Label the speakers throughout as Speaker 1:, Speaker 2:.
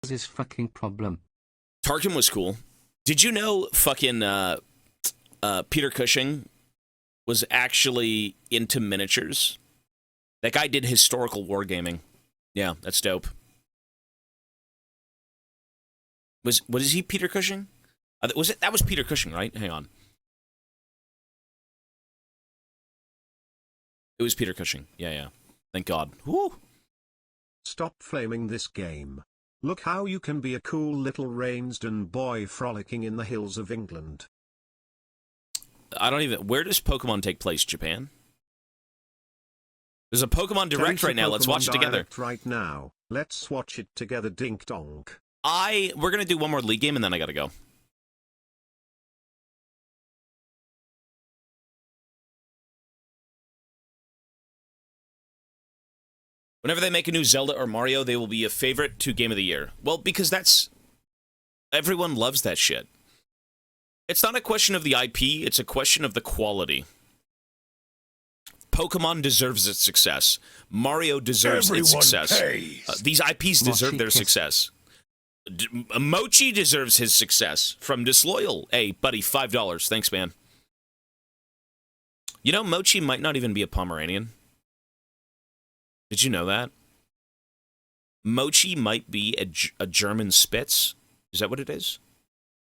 Speaker 1: his fucking problem?
Speaker 2: Tarkin was cool. Did you know fucking Peter Cushing was actually into miniatures? That guy did historical wargaming. Yeah, that's dope. What is he, Peter Cushing? Was it? That was Peter Cushing, right? Hang on. It was Peter Cushing. Yeah. Thank God. Woo!
Speaker 3: Stop flaming this game. Look how you can be a cool little Rainsden boy frolicking in the hills of England.
Speaker 2: I don't even... Where does Pokemon take place? Japan? There's a Pokemon Direct right now. Let's watch it together.
Speaker 3: Right now. Let's watch it together, dink donk.
Speaker 2: We're going to do one more League game, and then I got to go. Whenever they make a new Zelda or Mario, they will be a favorite to Game of the Year. Well, because that's... Everyone loves that shit. It's not a question of the IP, it's a question of the quality. Pokemon deserves its success. Mario deserves its success. These IPs deserve their success. Mochi deserves his success. From Disloyal. Hey, buddy, $5. Thanks, man. You know, Mochi might not even be a Pomeranian. Did you know that? Mochi might be a German Spitz. Is that what it is?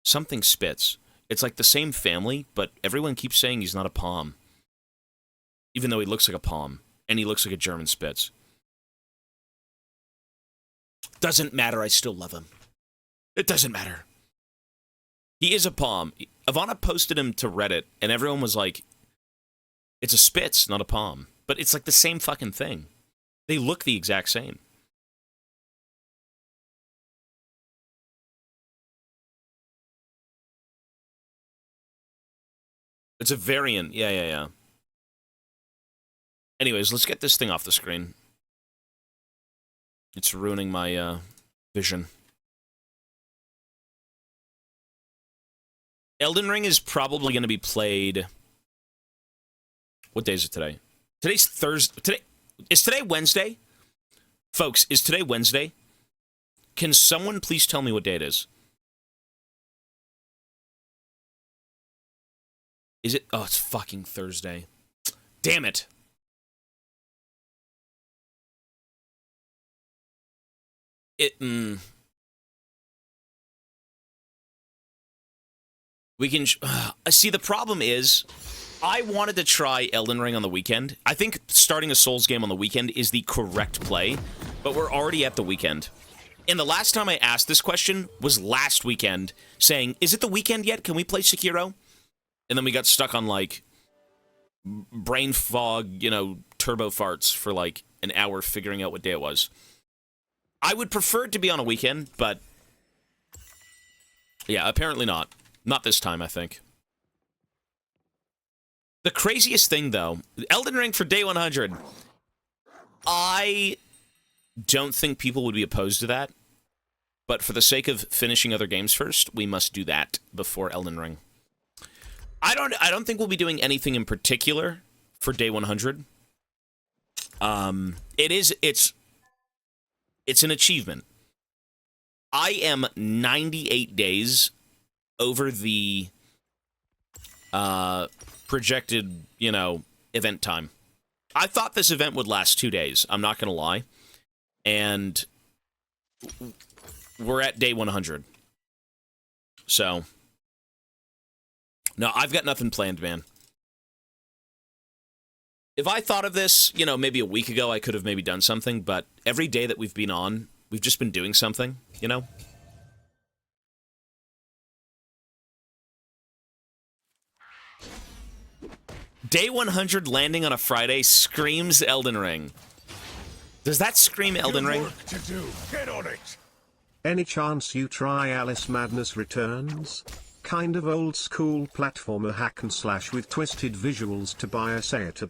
Speaker 2: Something Spitz. It's like the same family, but everyone keeps saying he's not a Pom. Even though he looks like a Pom. And he looks like a German Spitz. Doesn't matter, I still love him. It doesn't matter. He is a Pom. Ivana posted him to Reddit, and everyone was like, it's a Spitz, not a Pom. But it's like the same fucking thing. They look the exact same. It's a variant. Yeah. Anyways, let's get this thing off the screen. It's ruining my vision. Elden Ring is probably going to be played... What day is it today? Today's Thursday. Is today Wednesday? Folks, is today Wednesday? Can someone please tell me what day it is? Is it? Oh, it's fucking Thursday. Damn it. We can... see, the problem is... I wanted to try Elden Ring on the weekend. I think starting a Souls game on the weekend is the correct play, but we're already at the weekend. And the last time I asked this question was last weekend, saying, is it the weekend yet? Can we play Sekiro? And then we got stuck on, like, brain fog, you know, turbo farts for, like, an hour figuring out what day it was. I would prefer it to be on a weekend, but... yeah, apparently not. Not this time, I think. The craziest thing, though, Elden Ring for day 100. I don't think people would be opposed to that. But for the sake of finishing other games first, we must do that before Elden Ring. I don't think we'll be doing anything in particular for day 100. It's an achievement. I am 98 days over the projected, you know, event time. I thought this event would last 2 days. I'm not going to lie. And we're at day 100. So, no, I've got nothing planned, man. If I thought of this, you know, maybe a week ago, I could have maybe done something, but every day that we've been on, we've just been doing something, you know? Day 100 landing on a Friday screams Elden Ring. Does that scream Elden Ring?
Speaker 4: Work to do. Get on it.
Speaker 3: Any chance you try Alice Madness Returns? Kind of old school platformer hack and slash with twisted visuals. Tobias Fate.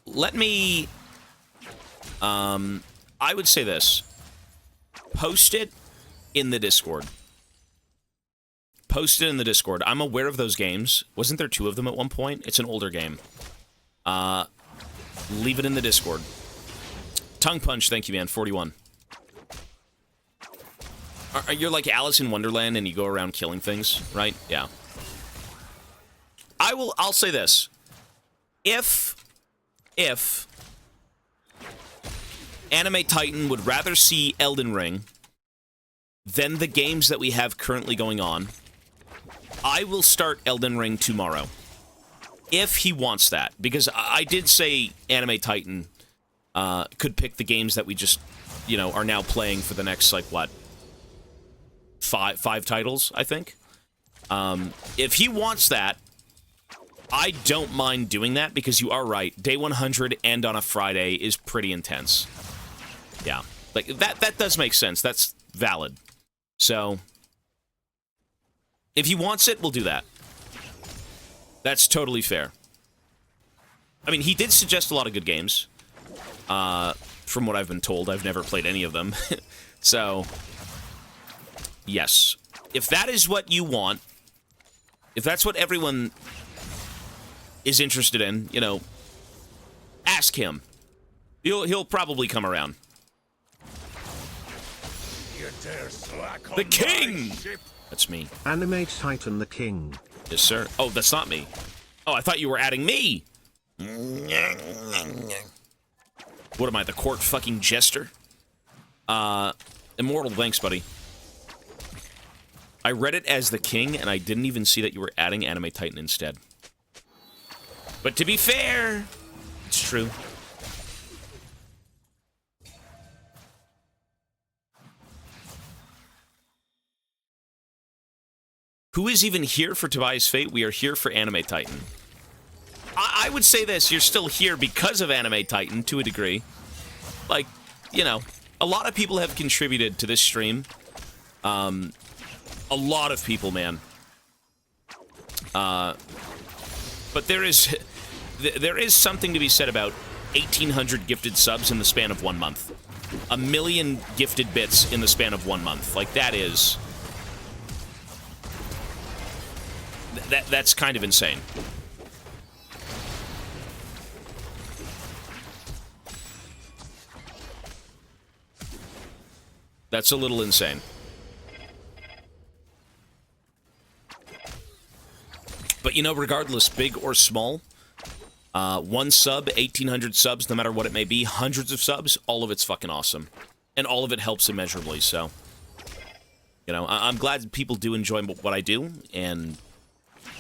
Speaker 2: Let me... I would say this. Post it in the Discord. Post it in the Discord. I'm aware of those games. Wasn't there 2 of them at one point? It's an older game. Leave it in the Discord. Tongue Punch, thank you, man. 41. You're like Alice in Wonderland and you go around killing things, right? Yeah. I'll say this. If Anime Titan would rather see Elden Ring than the games that we have currently going on, I will start Elden Ring tomorrow. If he wants that. Because I did say Anime Titan could pick the games that we just, you know, are now playing for the next, like, what? Five titles, I think. If he wants that, I don't mind doing that, because you are right. Day 100 and on a Friday is pretty intense. Yeah. Like, that does make sense. That's valid. So, if he wants it, we'll do that. That's totally fair. I mean, he did suggest a lot of good games. From what I've been told, I've never played any of them. So, yes. If that is what you want, if that's what everyone is interested in, you know, ask him. He'll probably come around.
Speaker 4: You dare slack on
Speaker 2: The king!
Speaker 4: my ship?
Speaker 2: That's me.
Speaker 3: Anime Titan the King.
Speaker 2: Yes, sir. Oh, that's not me. Oh, I thought you were adding me. What am I, the court fucking jester? Immortal, thanks, buddy. I read it as the king, and I didn't even see that you were adding Anime Titan instead. But to be fair, it's true. Who is even here for Tobias Fate? We are here for Anime Titan. I would say this, you're still here because of Anime Titan, to a degree. Like, you know, a lot of people have contributed to this stream. A lot of people, man. But there is something to be said about 1,800 gifted subs in the span of 1 month. 1 million gifted bits in the span of 1 month. Like, that is... That's kind of insane. That's a little insane. But, you know, regardless, big or small, 1 sub, 1,800 subs, no matter what it may be, hundreds of subs, all of it's fucking awesome. And all of it helps immeasurably, so... You know, I'm glad people do enjoy what I do, and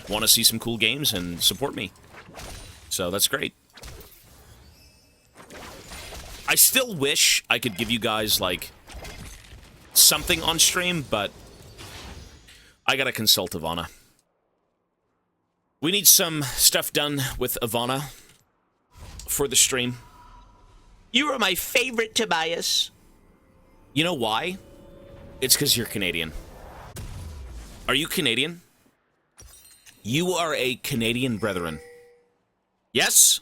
Speaker 2: want to see some cool games and support me. So, that's great. I still wish I could give you guys, like, something on stream, but I gotta consult Ivana. We need some stuff done with Ivana for the stream. You are my favorite, Tobias. You know why? It's because you're Canadian. Are you Canadian? You are a Canadian brethren. Yes?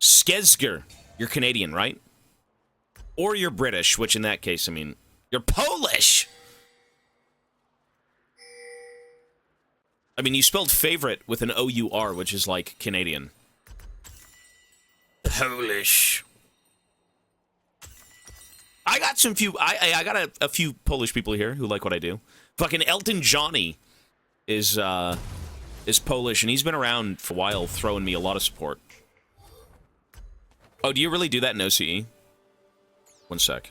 Speaker 2: Skezger. You're Canadian, right? Or you're British, which in that case, I mean, you're Polish! I mean, you spelled favorite with an O-U-R, which is like Canadian. Polish. I got some few... I got a few Polish people here who like what I do. Fucking Elton Johnny is Polish, and he's been around for a while, throwing me a lot of support. Oh, do you really do that in OCE? 1 sec.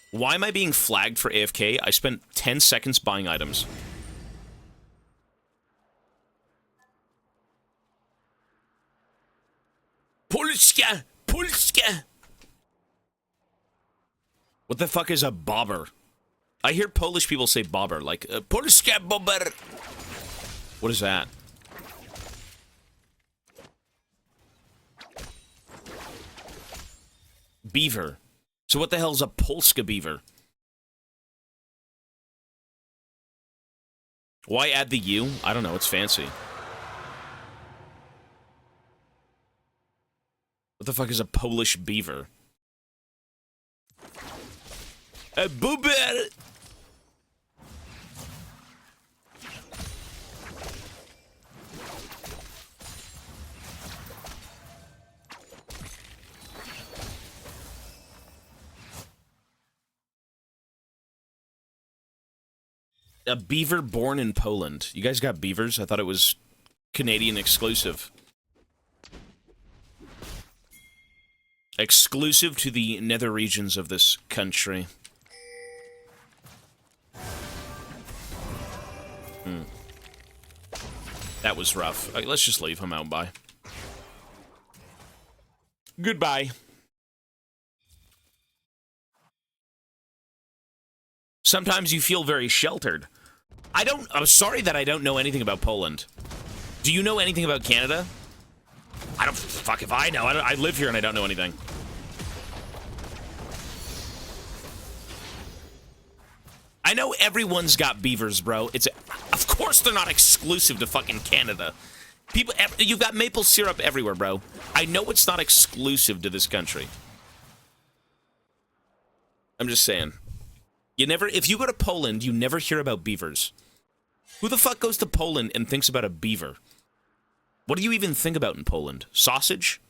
Speaker 2: Why am I being flagged for AFK? I spent 10 seconds buying items. Polska! Polska! What the fuck is a bobber? I hear Polish people say bobber, like, Polska bobber! What is that? Beaver. So what the hell is a Polska beaver? Why add the U? I don't know, it's fancy. What the fuck is a Polish beaver? A boober! A beaver born in Poland. You guys got beavers? I thought it was Canadian exclusive. Exclusive to the nether regions of this country. That was rough. Let's just leave him out. Bye. Goodbye. Sometimes you feel very sheltered. I'm sorry that I don't know anything about Poland. Do you know anything about Canada? I don't... Fuck if I know. I live here and I don't know anything. I know everyone's got beavers, bro. Of course they're not exclusive to fucking Canada. You've got maple syrup everywhere, bro. I know it's not exclusive to this country. I'm just saying. If you go to Poland, you never hear about beavers. Who the fuck goes to Poland and thinks about a beaver? What do you even think about in Poland? Sausage?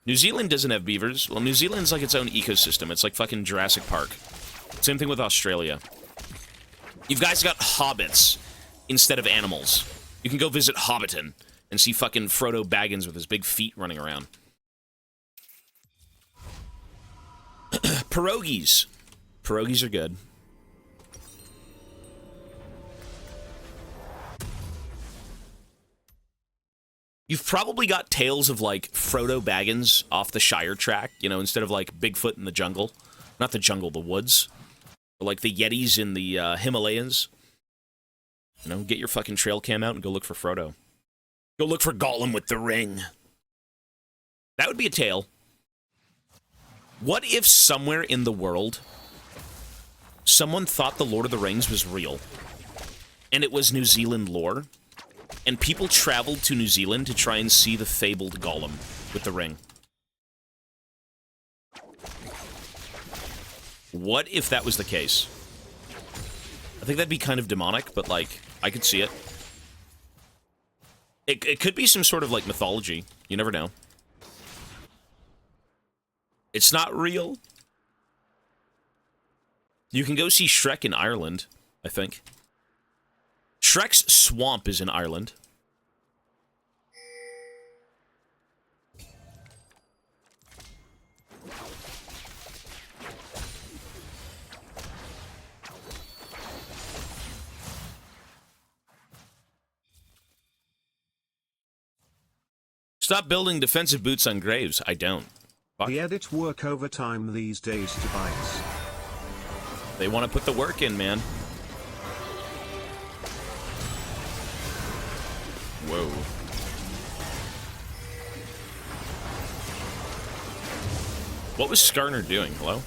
Speaker 2: New Zealand doesn't have beavers. Well, New Zealand's like its own ecosystem. It's like fucking Jurassic Park. Same thing with Australia. You guys got hobbits instead of animals. You can go visit Hobbiton and see fucking Frodo Baggins with his big feet running around. Pierogies. Pierogies are good. You've probably got tales of, like, Frodo Baggins off the Shire track, you know, instead of, like, Bigfoot in the jungle. Not the jungle, the woods. Or, like, the Yetis in the Himalayas. You know, get your fucking trail cam out and go look for Frodo. Go look for Gollum with the ring. That would be a tale. What if somewhere in the world, someone thought the Lord of the Rings was real, and it was New Zealand lore, and people traveled to New Zealand to try and see the fabled Gollum with the ring? What if that was the case? I think that'd be kind of demonic, but, like, I could see it. It could be some sort of, like, mythology. You never know. It's not real. You can go see Shrek in Ireland, I think. Shrek's swamp is in Ireland. Stop building defensive boots on graves. I don't. Fuck.
Speaker 3: The edits work overtime these days, Tobias.
Speaker 2: They want to put the work in, man. Whoa. What was Skarner doing? Hello?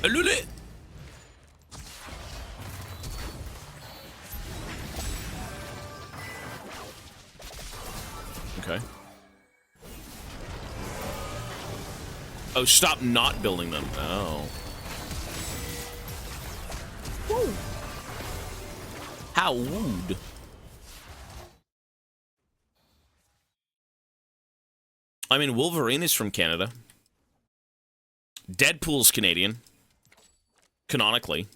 Speaker 2: Alule! Okay. Oh, stop not building them. Oh. Woo. How wooed. I mean, Wolverine is from Canada. Deadpool's Canadian. Canonically.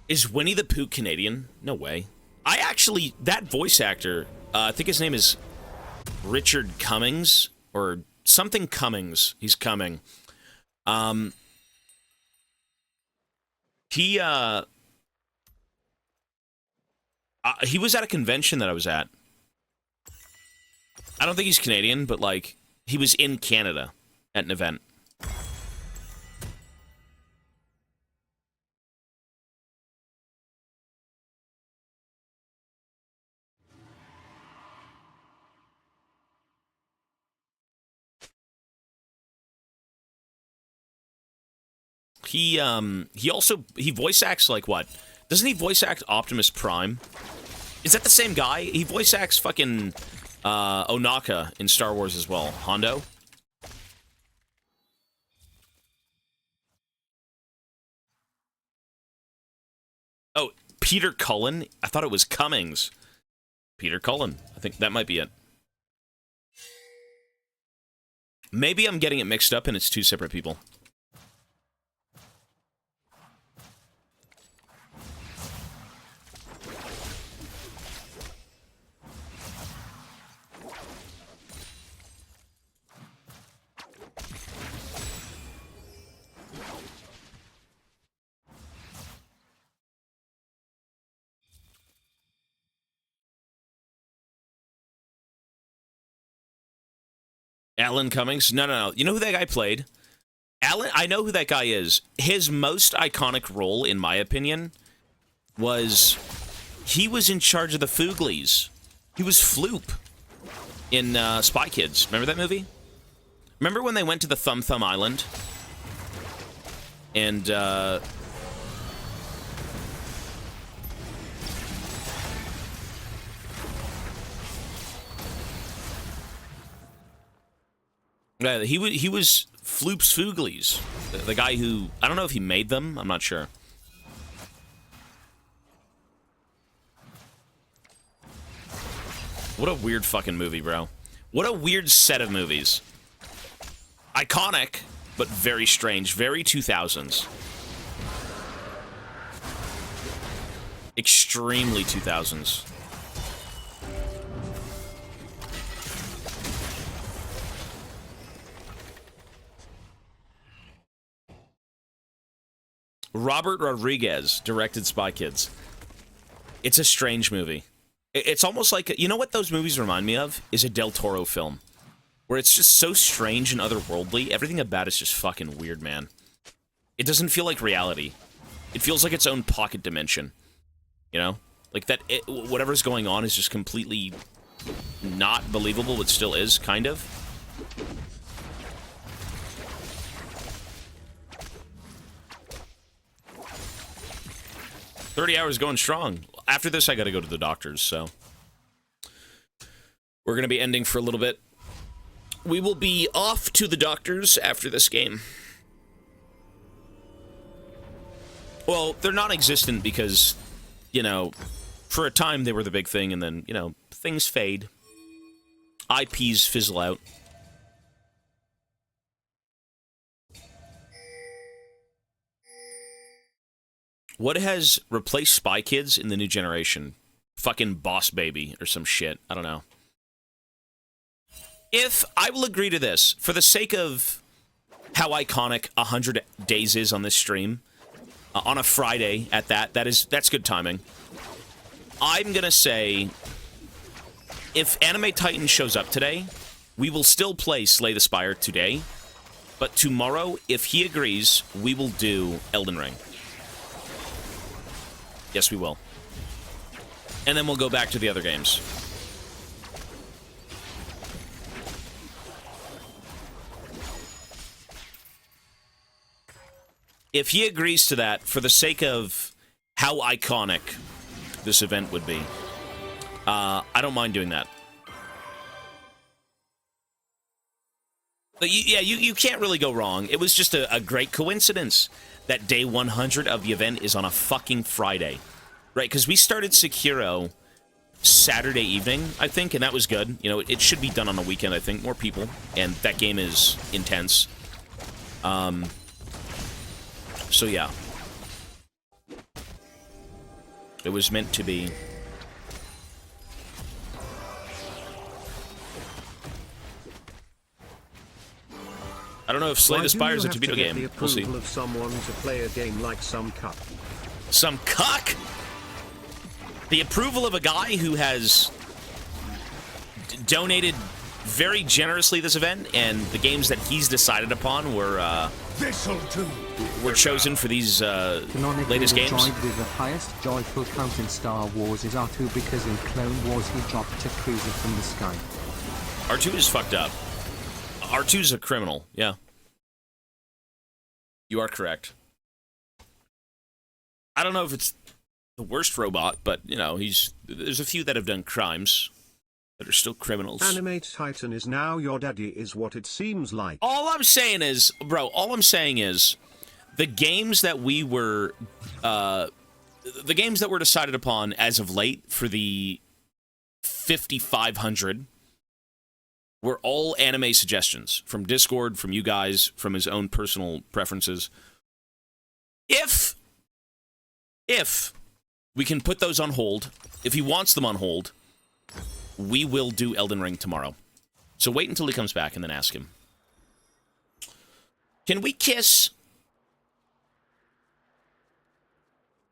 Speaker 2: Is Winnie the Pooh Canadian? No way. That voice actor, I think his name is Richard Cummings, or something Cummings. He's coming. He was at a convention that I was at. I don't think he's Canadian, but, like, he was in Canada at an event. He voice acts like what? Doesn't he voice act Optimus Prime? Is that the same guy? He voice acts fucking Onaka in Star Wars as well. Hondo? Oh, Peter Cullen. I thought it was Cummings. Peter Cullen. I think that might be it. Maybe I'm getting it mixed up and it's two separate people. Alan Cummings? No. You know who that guy played? Alan, I know who that guy is. His most iconic role, in my opinion, was he was in charge of the Fooglies. He was Floop in Spy Kids. Remember that movie? Remember when they went to the Thumb Thumb Island? And, yeah, he was Floop's Fooglies, the guy who, I don't know if he made them, I'm not sure. What a weird fucking movie, bro. What a weird set of movies. Iconic, but very strange, very 2000s. Extremely 2000s. Robert Rodriguez directed Spy Kids. It's a strange movie. It's almost like, you know what those movies remind me of? Is a Del Toro film. Where it's just so strange and otherworldly. Everything about it's just fucking weird, man. It doesn't feel like reality. It feels like its own pocket dimension. You know? Like that, whatever's going on is just completely not believable, but still is, kind of. "30 hours going strong." After this, I gotta go to the doctor's, so we're gonna be ending for a little bit. We will be off to the doctor's after this game. Well, they're non-existent because, you know, for a time they were the big thing, and then, you know, things fade. IPs fizzle out. What has replaced Spy Kids in the new generation? Fucking Boss Baby or some shit. I don't know. If I will agree to this, for the sake of how iconic 100 Days is on this stream, on a Friday at that's good timing. I'm gonna say, if Anime Titan shows up today, we will still play Slay the Spire today, but tomorrow, if he agrees, we will do Elden Ring. Yes, we will. And then we'll go back to the other games. If he agrees to that, for the sake of how iconic this event would be, I don't mind doing that. But you can't really go wrong. It was just a great coincidence that day 100 of the event is on a fucking Friday. Right, because we started Sekiro Saturday evening, I think, and that was good. You know, it should be done on a weekend, I think. More people, and that game is intense. So yeah. It was meant to be. I don't know if Slay the Spire is a video game. We'll see.
Speaker 3: Of someone to play a game like some cuck.
Speaker 2: Some cuck? The approval of a guy who has donated very generously this event, and the games that he's decided upon were chosen for these latest games.
Speaker 1: The droid with the highest joyful count in Star Wars is R2 because in Clone Wars he dropped a cruiser from the sky.
Speaker 2: R2 is fucked up. R2's a criminal, yeah. You are correct. I don't know if it's the worst robot, but, you know, there's a few that have done crimes that are still criminals.
Speaker 3: Anime Titan is now your daddy is what it seems like.
Speaker 2: All I'm saying is, bro, the games that we were, the games that were decided upon as of late for the 5,500 were all anime suggestions from Discord, from you guys, from his own personal preferences. If we can put those on hold, if he wants them on hold, we will do Elden Ring tomorrow. So wait until he comes back and then ask him. Can we kiss?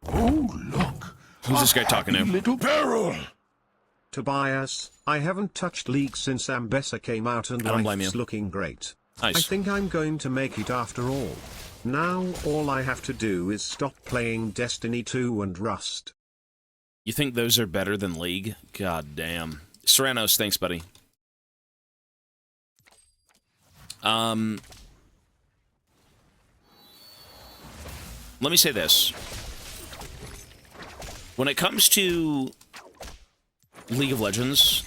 Speaker 4: Oh, look.
Speaker 2: Who's this guy talking to?
Speaker 4: Little peril.
Speaker 3: Tobias, I haven't touched League since Ambessa came out and
Speaker 2: I don't blame
Speaker 3: life's
Speaker 2: you.
Speaker 3: looking great.
Speaker 2: Nice.
Speaker 3: I think I'm going to make it after all. Now all I have to do is stop playing Destiny 2 and Rust.
Speaker 2: You think those are better than League? God damn. Serranos, thanks, buddy. Let me say this. When it comes to League of Legends,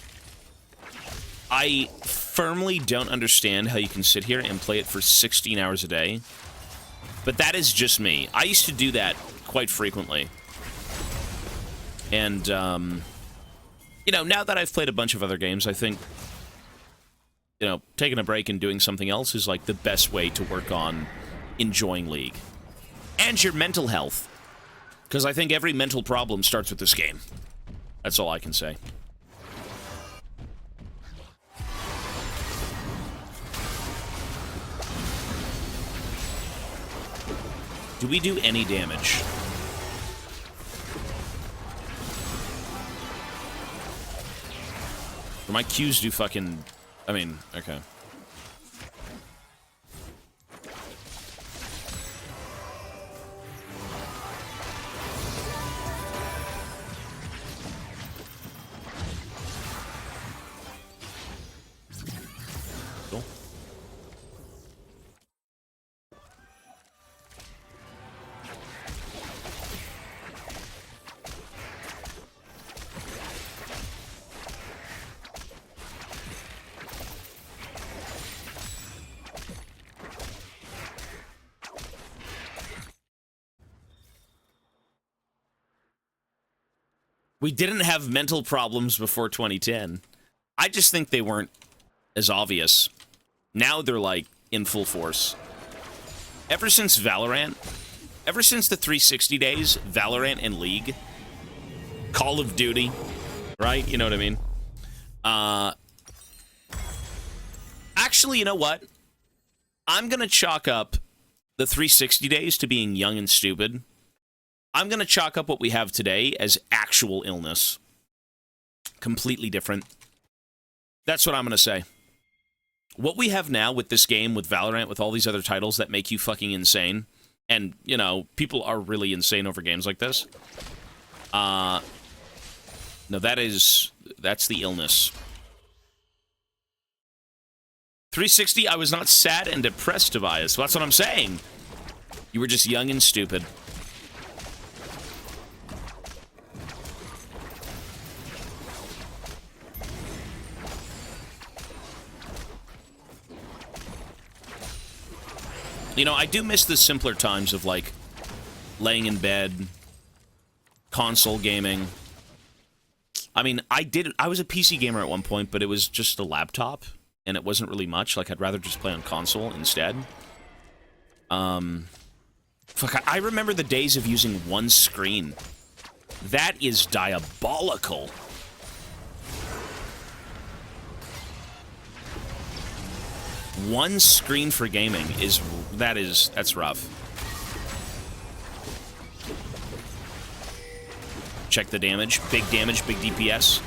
Speaker 2: I firmly don't understand how you can sit here and play it for 16 hours a day. But that is just me. I used to do that quite frequently. And, you know, now that I've played a bunch of other games, I think, you know, taking a break and doing something else is, like, the best way to work on enjoying League. And your mental health. Because I think every mental problem starts with this game. That's all I can say. Do we do any damage? Or my Qs do fucking... I mean, okay. Cool. We didn't have mental problems before 2010. I just think they weren't as obvious. Now they're, like, in full force. Ever since Valorant, ever since the 360 days, Valorant and League, Call of Duty, right? You know what I mean? Actually, you know what? I'm gonna chalk up the 360 days to being young and stupid. I'm going to chalk up what we have today as actual illness. Completely different. That's what I'm going to say. What we have now with this game, with Valorant, with all these other titles that make you fucking insane, and, you know, people are really insane over games like this. No, that's the illness. 360, I was not sad and depressed, Tobias. That's what I'm saying. You were just young and stupid. You know, I do miss the simpler times of, like, laying in bed, console gaming. I mean, I was a PC gamer at one point, but it was just a laptop, and it wasn't really much. Like, I'd rather just play on console instead. Fuck, I remember the days of using one screen. That is diabolical. One screen for gaming that's rough. Check the damage, big DPS.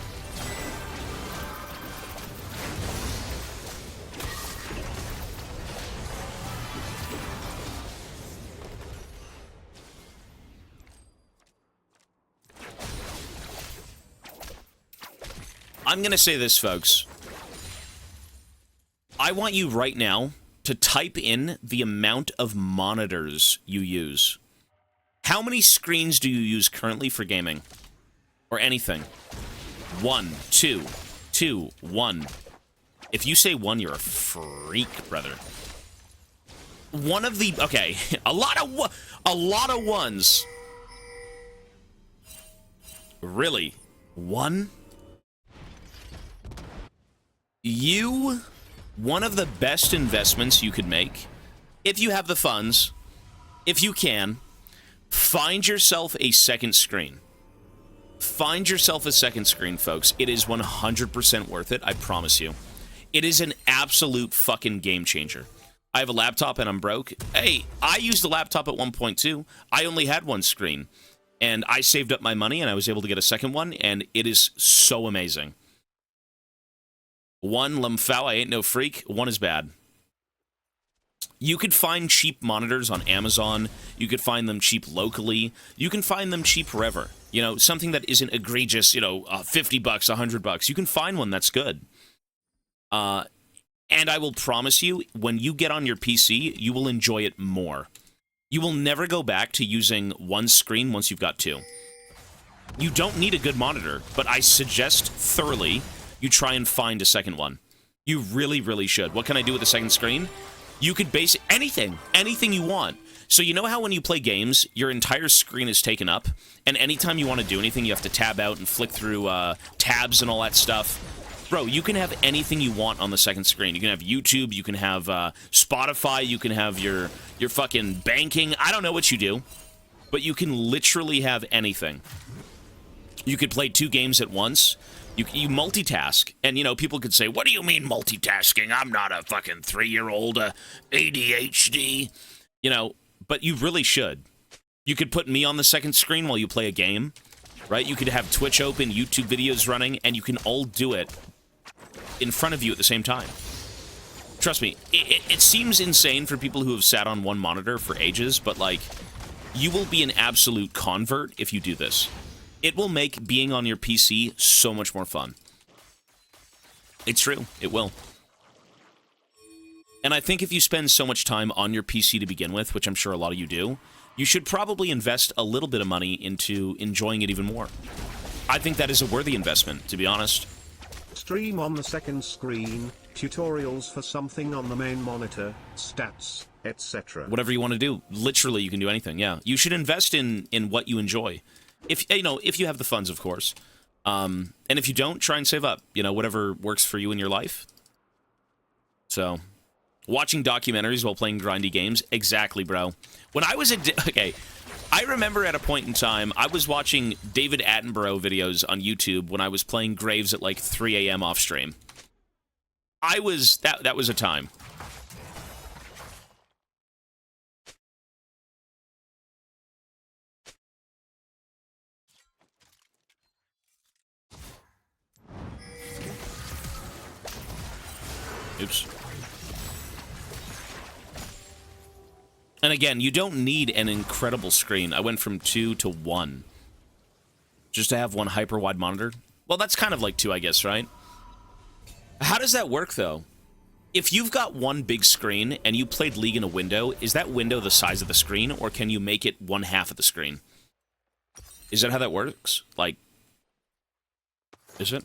Speaker 2: I'm gonna say this, folks. I want you right now to type in the amount of monitors you use. How many screens do you use currently for gaming? Or anything? 1, 2, 2, 1. If you say 1, you're a freak, brother. One of the... Okay, a lot of ones. Really? One of the best investments you could make, if you have the funds, if you can, find yourself a second screen. Find yourself a second screen, folks. It is 100% worth it, I promise you. It is an absolute fucking game changer. I have a laptop and I'm broke. Hey, I used a laptop at 1.2. I only had one screen. And I saved up my money and I was able to get a second one, and it is so amazing. One, Lemfow, I ain't no freak. One is bad. You could find cheap monitors on Amazon. You could find them cheap locally. You can find them cheap wherever. You know, something that isn't egregious, you know, $50, $100. You can find one that's good. And I will promise you, when you get on your PC, you will enjoy it more. You will never go back to using one screen once you've got two. You don't need a good monitor, but I suggest thoroughly you try and find a second one. You really, really should. What can I do with a second screen? You could base anything you want. So you know how when you play games, your entire screen is taken up, and anytime you want to do anything, you have to tab out and flick through tabs and all that stuff? Bro, you can have anything you want on the second screen. You can have YouTube, you can have Spotify, you can have your fucking banking. I don't know what you do, but you can literally have anything. You could play two games at once. You multitask, and, you know, people could say, what do you mean multitasking? I'm not a fucking 3-year-old ADHD. You know, but you really should. You could put me on the second screen while you play a game, right? You could have Twitch open, YouTube videos running, and you can all do it in front of you at the same time. Trust me, it seems insane for people who have sat on one monitor for ages, but, like, you will be an absolute convert if you do this. It will make being on your PC so much more fun. It's true. It will. And I think if you spend so much time on your PC to begin with, which I'm sure a lot of you do, you should probably invest a little bit of money into enjoying it even more. I think that is a worthy investment, to be honest.
Speaker 3: Stream on the second screen, tutorials for something on the main monitor, stats, etc.
Speaker 2: Whatever you want to do. Literally, you can do anything, yeah. You should invest in what you enjoy. If you have the funds, of course. And if you don't, try and save up. You know, whatever works for you in your life. So, watching documentaries while playing grindy games. Exactly, bro. When I was okay, I remember at a point in time, I was watching David Attenborough videos on YouTube when I was playing Graves at like 3 a.m. off stream. That was a time. Oops. And again, you don't need an incredible screen. I went from 2 to 1. Just to have one hyper-wide monitor. Well, that's kind of like 2, I guess, right? How does that work, though? If you've got one big screen and you played League in a window, is that window the size of the screen, or can you make it 1/2 of the screen? Is that how that works? Like, is it?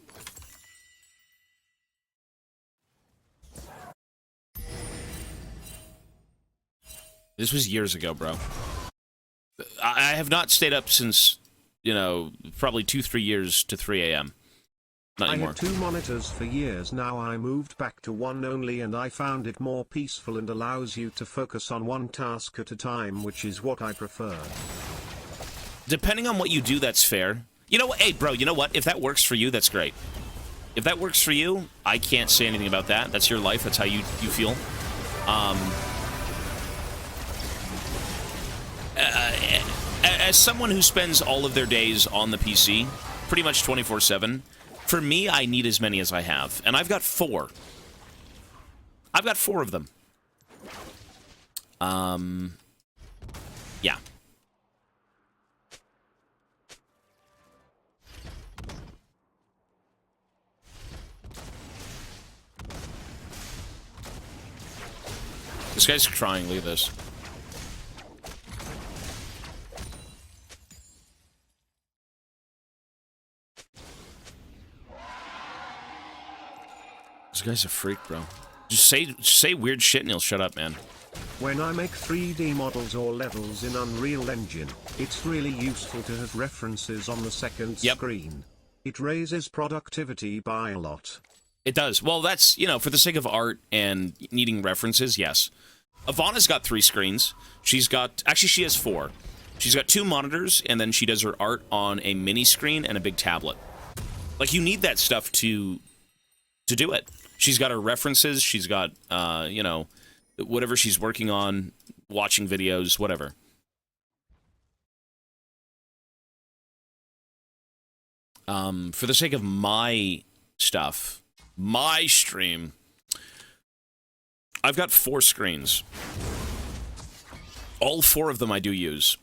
Speaker 2: This was years ago, bro. I have not stayed up since, you know, probably 2-3 years to 3 a.m. Not anymore.
Speaker 3: I had 2 monitors for years now. I moved back to one only, and I found it more peaceful and allows you to focus on one task at a time, which is what I prefer.
Speaker 2: Depending on what you do, that's fair. You know what? Hey, bro, you know what? If that works for you, that's great. If that works for you, I can't say anything about that. That's your life. That's how you feel. As someone who spends all of their days on the PC, pretty much 24/7, for me, I need as many as I have. And I've got 4. I've got 4 of them. Yeah. This guy's trying. Look at this. This guy's a freak, bro. Just say weird shit and he'll shut up, man.
Speaker 3: When I make 3D models or levels in Unreal Engine, it's really useful to have references on the second screen. It raises productivity by a lot.
Speaker 2: It does. Well, that's, you know, for the sake of art and needing references, yes. Ivana's got 3 screens. She's got, actually she has 4. She's got 2 monitors, and then she does her art on a mini screen and a big tablet. Like, you need that stuff to do it. She's got her references, she's got, you know, whatever she's working on, watching videos, whatever. For the sake of my stuff, my stream, I've got 4 screens. All 4 of them I do use.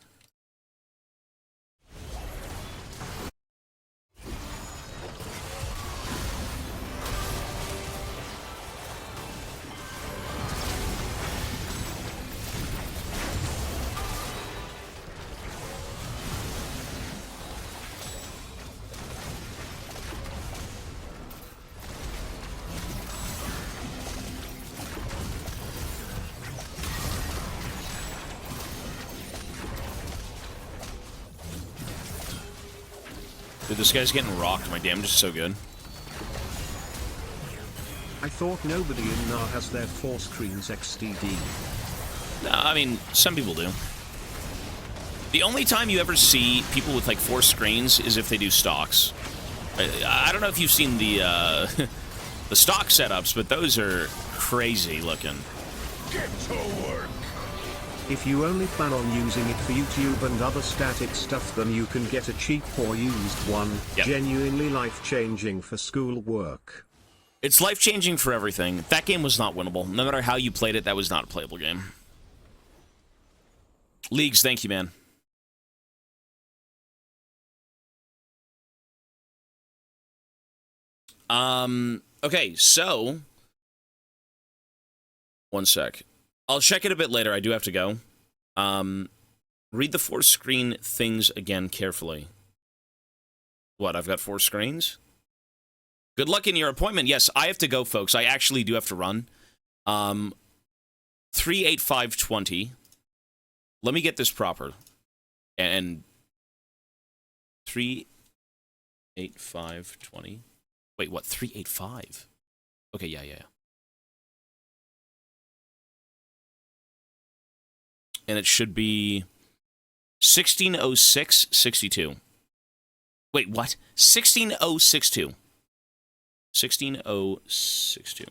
Speaker 2: Dude, this guy's getting rocked. My damage is so good.
Speaker 3: I thought nobody in NAR has their 4 screens XDD.
Speaker 2: No, I mean, some people do. The only time you ever see people with like 4 screens is if they do stocks. I don't know if you've seen the the stock setups, but those are crazy looking.
Speaker 4: Get to work.
Speaker 3: If you only plan on using it for YouTube and other static stuff, then you can get a cheap or used one.
Speaker 2: Yep.
Speaker 3: Genuinely life-changing for school work.
Speaker 2: It's life-changing for everything. That game was not winnable. No matter how you played it, that was not a playable game. Leagues, thank you, man. Okay, so... One sec. I'll check it a bit later. I do have to go. Read the 4 screen things again carefully. What, I've got 4 screens? Good luck in your appointment. Yes, I have to go, folks. I actually do have to run. 38520. Let me get this proper. And 38520. Wait, what? 385? Okay, yeah. And it should be 160662. Wait, what? 16062. 16062.